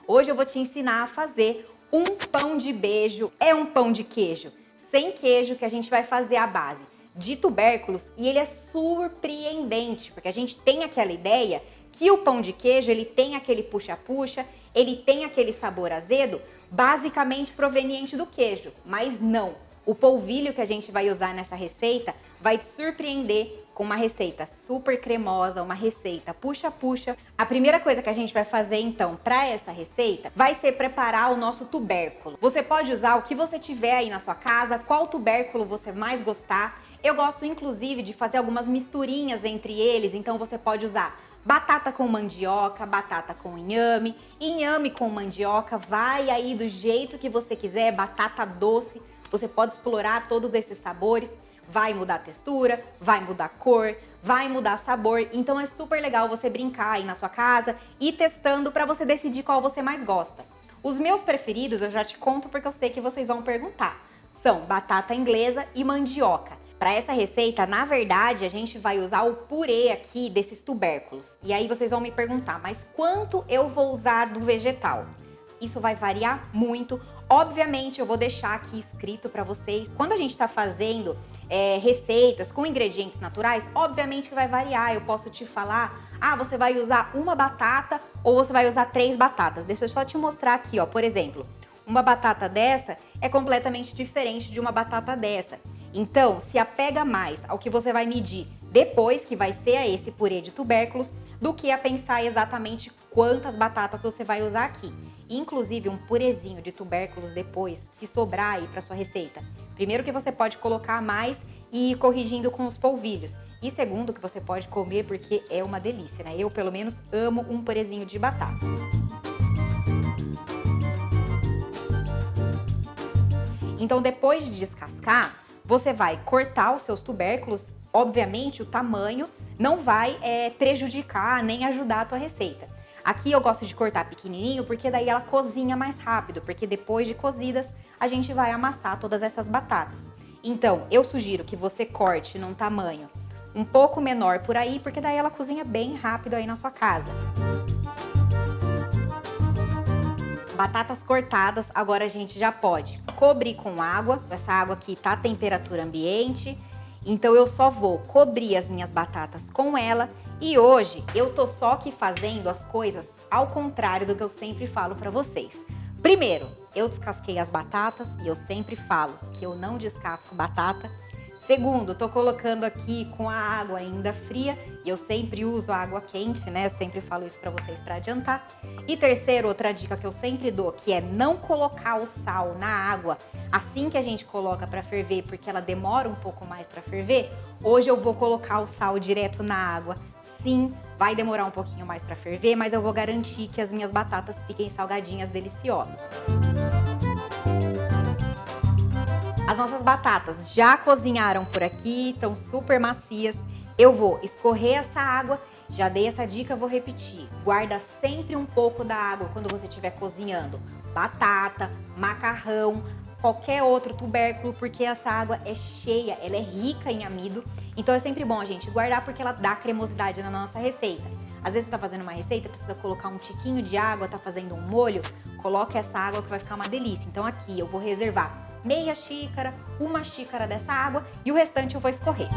Hoje eu vou te ensinar a fazer um pão de beijo. É um pão de queijo, sem queijo, que a gente vai fazer à base de tubérculos, e ele é surpreendente, porque a gente tem aquela ideia que o pão de queijo, ele tem aquele puxa-puxa, ele tem aquele sabor azedo, basicamente proveniente do queijo, mas não. O polvilho que a gente vai usar nessa receita vai te surpreender com uma receita super cremosa, uma receita puxa-puxa. A primeira coisa que a gente vai fazer então para essa receita vai ser preparar o nosso tubérculo. Você pode usar o que você tiver aí na sua casa, qual tubérculo você mais gostar. Eu gosto inclusive de fazer algumas misturinhas entre eles, então você pode usar batata com mandioca, batata com inhame, inhame com mandioca, vai aí do jeito que você quiser, batata doce. Você pode explorar todos esses sabores, vai mudar a textura, vai mudar a cor, vai mudar sabor. Então é super legal você brincar aí na sua casa e ir testando para você decidir qual você mais gosta. Os meus preferidos eu já te conto porque eu sei que vocês vão perguntar. São batata inglesa e mandioca. Para essa receita, na verdade, a gente vai usar o purê aqui desses tubérculos. E aí vocês vão me perguntar, mas quanto eu vou usar do vegetal? Isso vai variar muito. Obviamente, eu vou deixar aqui escrito para vocês. Quando a gente está fazendo receitas com ingredientes naturais, obviamente que vai variar. Eu posso te falar, você vai usar uma batata ou você vai usar 3 batatas. Deixa eu só te mostrar aqui, ó. Por exemplo, uma batata dessa é completamente diferente de uma batata dessa. Então, se apega mais ao que você vai medir depois, que vai ser esse purê de tubérculos, do que a pensar exatamente quantas batatas você vai usar aqui. Inclusive, um purezinho de tubérculos depois, se sobrar aí para sua receita. Primeiro que você pode colocar mais e ir corrigindo com os polvilhos. E segundo que você pode comer porque é uma delícia, né? Eu, pelo menos, amo um purezinho de batata. Então, depois de descascar, você vai cortar os seus tubérculos. Obviamente, o tamanho não vai prejudicar nem ajudar a tua receita. Aqui eu gosto de cortar pequenininho porque daí ela cozinha mais rápido, porque depois de cozidas a gente vai amassar todas essas batatas. Então, eu sugiro que você corte num tamanho um pouco menor por aí, porque daí ela cozinha bem rápido aí na sua casa. Batatas cortadas, agora a gente já pode cobrir com água. Essa água aqui tá a temperatura ambiente. Então eu só vou cobrir as minhas batatas com ela. E hoje eu tô só aqui fazendo as coisas ao contrário do que eu sempre falo pra vocês. Primeiro, eu descasquei as batatas e eu sempre falo que eu não descasco batata. Segundo, tô colocando aqui com a água ainda fria e eu sempre uso a água quente, né? Eu sempre falo isso pra vocês pra adiantar. E terceiro, outra dica que eu sempre dou, que é não colocar o sal na água assim que a gente coloca pra ferver, porque ela demora um pouco mais pra ferver. Hoje eu vou colocar o sal direto na água. Sim, vai demorar um pouquinho mais pra ferver, mas eu vou garantir que as minhas batatas fiquem salgadinhas, deliciosas. As nossas batatas já cozinharam por aqui, estão super macias. Eu vou escorrer essa água, já dei essa dica, vou repetir. Guarda sempre um pouco da água quando você estiver cozinhando batata, macarrão, qualquer outro tubérculo, porque essa água é cheia, ela é rica em amido. Então é sempre bom a gente guardar porque ela dá cremosidade na nossa receita. Às vezes você tá fazendo uma receita, precisa colocar um tiquinho de água, tá fazendo um molho, coloca essa água que vai ficar uma delícia. Então aqui eu vou reservar meia xícara, uma xícara dessa água e o restante eu vou escorrer.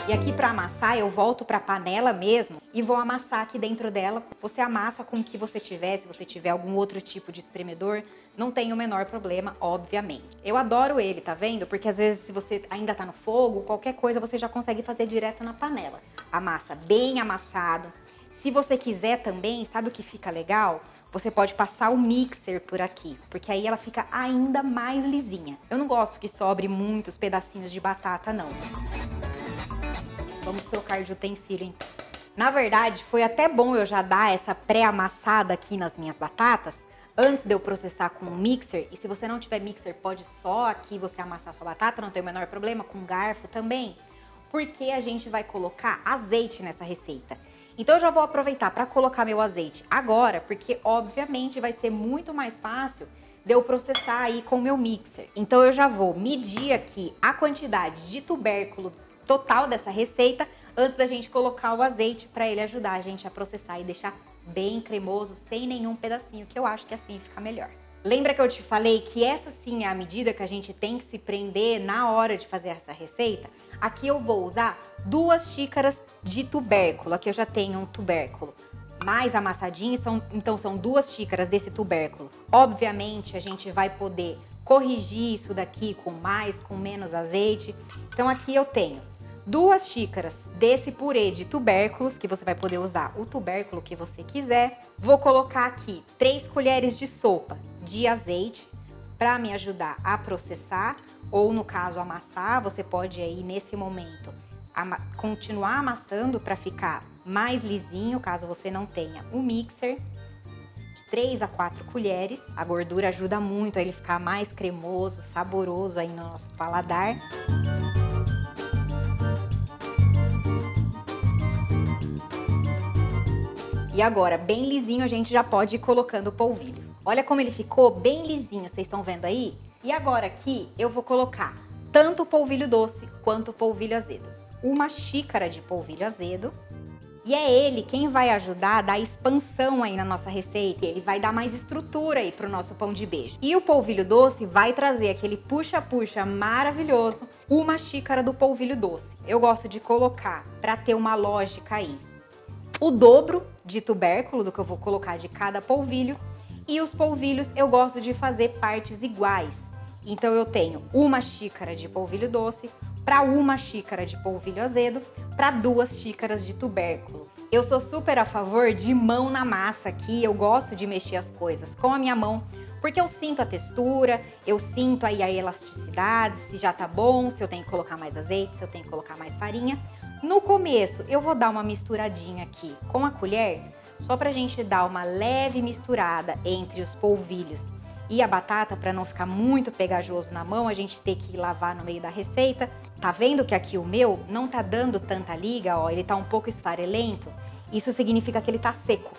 E aqui para amassar eu volto para a panela mesmo e vou amassar aqui dentro dela. Você amassa com o que você tiver, se você tiver algum outro tipo de espremedor, não tem o menor problema, obviamente. Eu adoro ele, tá vendo? Porque às vezes se você ainda tá no fogo, qualquer coisa você já consegue fazer direto na panela. Amassa bem amassado. Se você quiser também, sabe o que fica legal? Você pode passar o mixer por aqui, porque aí ela fica ainda mais lisinha. Eu não gosto que sobre muitos pedacinhos de batata, não. Vamos trocar de utensílio, então. Na verdade, foi até bom eu já dar essa pré-amassada aqui nas minhas batatas, antes de eu processar com o mixer. E se você não tiver mixer, pode só aqui você amassar sua batata, não tem o menor problema, com garfo também. Porque a gente vai colocar azeite nessa receita. Então eu já vou aproveitar para colocar meu azeite agora, porque obviamente vai ser muito mais fácil de eu processar aí com o meu mixer. Então eu já vou medir aqui a quantidade de tubérculo total dessa receita antes da gente colocar o azeite para ele ajudar a gente a processar e deixar bem cremoso, sem nenhum pedacinho, que eu acho que assim fica melhor. Lembra que eu te falei que essa sim é a medida que a gente tem que se prender na hora de fazer essa receita? Aqui eu vou usar 2 xícaras de tubérculo. Aqui eu já tenho um tubérculo mais amassadinho, então são 2 xícaras desse tubérculo. Obviamente a gente vai poder corrigir isso daqui com mais, com menos azeite. Então aqui eu tenho 2 xícaras desse purê de tubérculos, que você vai poder usar o tubérculo que você quiser. Vou colocar aqui 3 colheres de sopa de azeite para me ajudar a processar, ou no caso amassar. Você pode aí nesse momento continuar amassando para ficar mais lisinho, caso você não tenha um mixer. De 3 a 4 colheres. A gordura ajuda muito a ele ficar mais cremoso, saboroso aí no nosso paladar. E agora, bem lisinho, a gente já pode ir colocando o polvilho. Olha como ele ficou bem lisinho, vocês estão vendo aí? E agora aqui eu vou colocar tanto o polvilho doce quanto o polvilho azedo. 1 xícara de polvilho azedo. E é ele quem vai ajudar a dar expansão aí na nossa receita. Ele vai dar mais estrutura aí pro nosso pão de beijo. E o polvilho doce vai trazer aquele puxa-puxa maravilhoso. 1 xícara do polvilho doce. Eu gosto de colocar para ter uma lógica aí o dobro de tubérculo do que eu vou colocar de cada polvilho. E os polvilhos eu gosto de fazer partes iguais. Então eu tenho 1 xícara de polvilho doce para 1 xícara de polvilho azedo para 2 xícaras de tubérculo. Eu sou super a favor de mão na massa aqui. Eu gosto de mexer as coisas com a minha mão, porque eu sinto a textura, eu sinto aí a elasticidade, se já tá bom, se eu tenho que colocar mais azeite, se eu tenho que colocar mais farinha. No começo, eu vou dar uma misturadinha aqui com a colher, só pra gente dar uma leve misturada entre os polvilhos e a batata, para não ficar muito pegajoso na mão, a gente ter que lavar no meio da receita. Tá vendo que aqui o meu não tá dando tanta liga, ó, ele tá um pouco esfarelento? Isso significa que ele tá seco.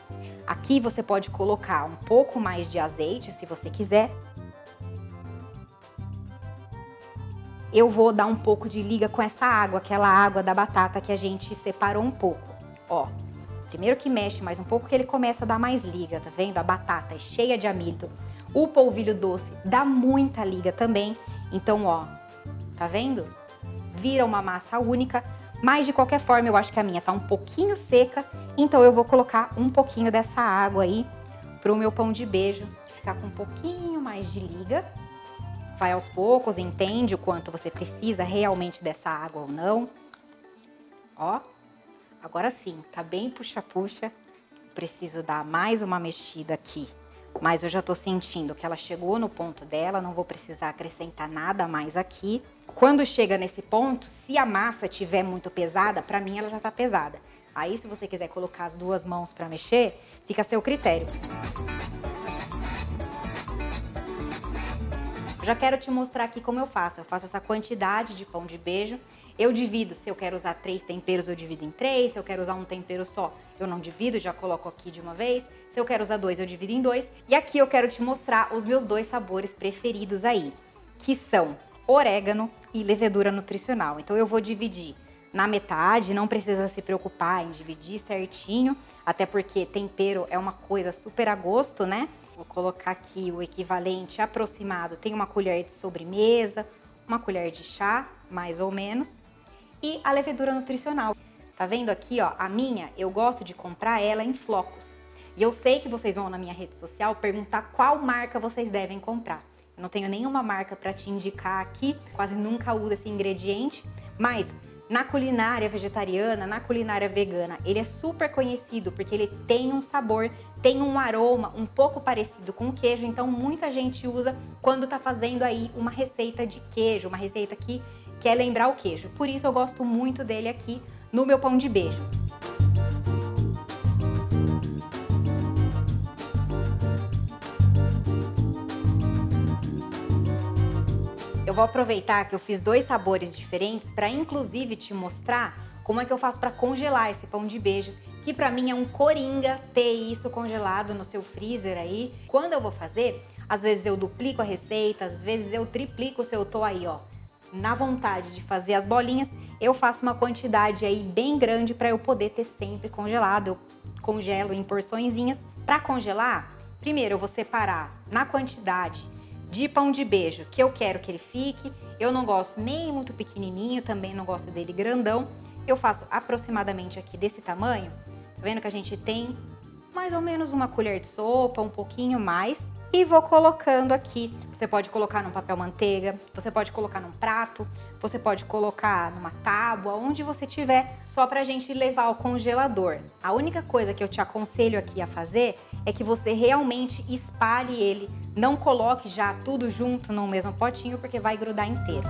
Aqui você pode colocar um pouco mais de azeite, se você quiser. Eu vou dar um pouco de liga com essa água, aquela água da batata que a gente separou um pouco. Ó, primeiro que mexe mais um pouco que ele começa a dar mais liga, tá vendo? A batata é cheia de amido. O polvilho doce dá muita liga também. Então, ó, tá vendo? Vira uma massa única. Mas de qualquer forma, eu acho que a minha tá um pouquinho seca. Então eu vou colocar um pouquinho dessa água aí pro meu pão de beijo ficar com um pouquinho mais de liga. Vai aos poucos, entende o quanto você precisa realmente dessa água ou não. Ó, agora sim, tá bem puxa-puxa. Preciso dar mais uma mexida aqui. Mas eu já tô sentindo que ela chegou no ponto dela, não vou precisar acrescentar nada mais aqui. Quando chega nesse ponto, se a massa tiver muito pesada, pra mim ela já tá pesada. Aí se você quiser colocar as 2 mãos pra mexer, fica a seu critério. Já quero te mostrar aqui como eu faço. Eu faço essa quantidade de pão de beijo. Eu divido, se eu quero usar 3 temperos, eu divido em 3. Se eu quero usar um tempero só, eu não divido, já coloco aqui de uma vez. Se eu quero usar 2, eu divido em 2. E aqui eu quero te mostrar os meus 2 sabores preferidos aí, que são orégano e levedura nutricional. Então eu vou dividir na metade, não precisa se preocupar em dividir certinho, até porque tempero é uma coisa super a gosto, né? Vou colocar aqui o equivalente aproximado. Tem uma colher de sobremesa, uma colher de chá, mais ou menos. E a levedura nutricional. Tá vendo aqui, ó? A minha, eu gosto de comprar ela em flocos. E eu sei que vocês vão na minha rede social perguntar qual marca vocês devem comprar. Eu não tenho nenhuma marca para te indicar aqui, quase nunca uso esse ingrediente, mas na culinária vegetariana, na culinária vegana, ele é super conhecido porque ele tem um sabor, tem um aroma um pouco parecido com queijo, então muita gente usa quando tá fazendo aí uma receita de queijo, uma receita que quer lembrar o queijo. Por isso eu gosto muito dele aqui no meu pão de beijo. Eu vou aproveitar que eu fiz 2 sabores diferentes para inclusive te mostrar como é que eu faço para congelar esse pão de beijo, que para mim é um coringa ter isso congelado no seu freezer aí. Quando eu vou fazer, às vezes eu duplico a receita, às vezes eu triplico se eu tô aí, ó, na vontade de fazer as bolinhas, eu faço uma quantidade aí bem grande para eu poder ter sempre congelado. Eu congelo em porçõezinhas. Para congelar, primeiro eu vou separar na quantidade de pão de beijo que eu quero que ele fique. Eu não gosto nem muito pequenininho, também não gosto dele grandão. Eu faço aproximadamente aqui desse tamanho. Tá vendo que a gente tem mais ou menos uma colher de sopa, um pouquinho mais. E vou colocando aqui. Você pode colocar num papel manteiga, você pode colocar num prato, você pode colocar numa tábua, onde você tiver, só pra gente levar ao congelador. A única coisa que eu te aconselho aqui a fazer é que você realmente espalhe ele. Não coloque já tudo junto no mesmo potinho, porque vai grudar inteiro.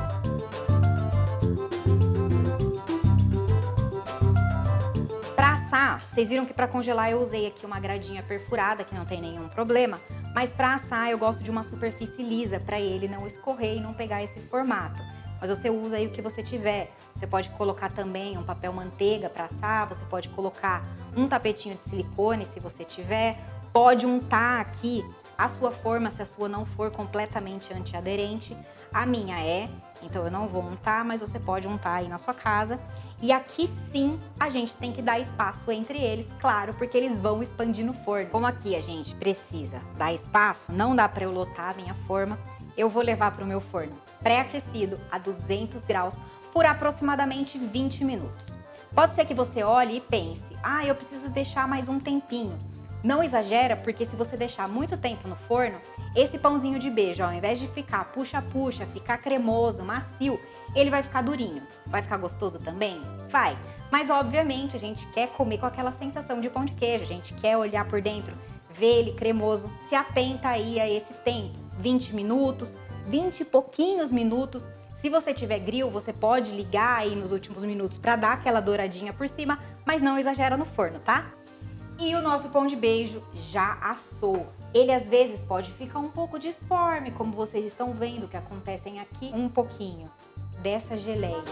Para assar, vocês viram que para congelar eu usei aqui uma gradinha perfurada, que não tem nenhum problema. Mas para assar eu gosto de uma superfície lisa para ele não escorrer e não pegar esse formato. Mas você usa aí o que você tiver. Você pode colocar também um papel manteiga para assar, você pode colocar um tapetinho de silicone se você tiver. Pode untar aqui a sua forma se a sua não for completamente antiaderente. A minha é, então eu não vou untar, mas você pode untar aí na sua casa. E aqui sim a gente tem que dar espaço entre eles, claro, porque eles vão expandir no forno. Como aqui a gente precisa dar espaço, não dá para eu lotar a minha forma, eu vou levar para o meu forno pré-aquecido a 200 graus por aproximadamente 20 minutos. Pode ser que você olhe e pense, eu preciso deixar mais um tempinho. Não exagera, porque se você deixar muito tempo no forno, esse pãozinho de beijo, ao invés de ficar puxa-puxa, ficar cremoso, macio, ele vai ficar durinho. Vai ficar gostoso também? Vai. Mas, obviamente, a gente quer comer com aquela sensação de pão de queijo. A gente quer olhar por dentro, ver ele cremoso. Se atenta aí a esse tempo. 20 minutos, 20 e pouquinhos minutos. Se você tiver grill, você pode ligar aí nos últimos minutos para dar aquela douradinha por cima, mas não exagera no forno, tá? E o nosso pão de beijo já assou. Ele às vezes pode ficar um pouco disforme, como vocês estão vendo que acontecem aqui. Um pouquinho dessa geleia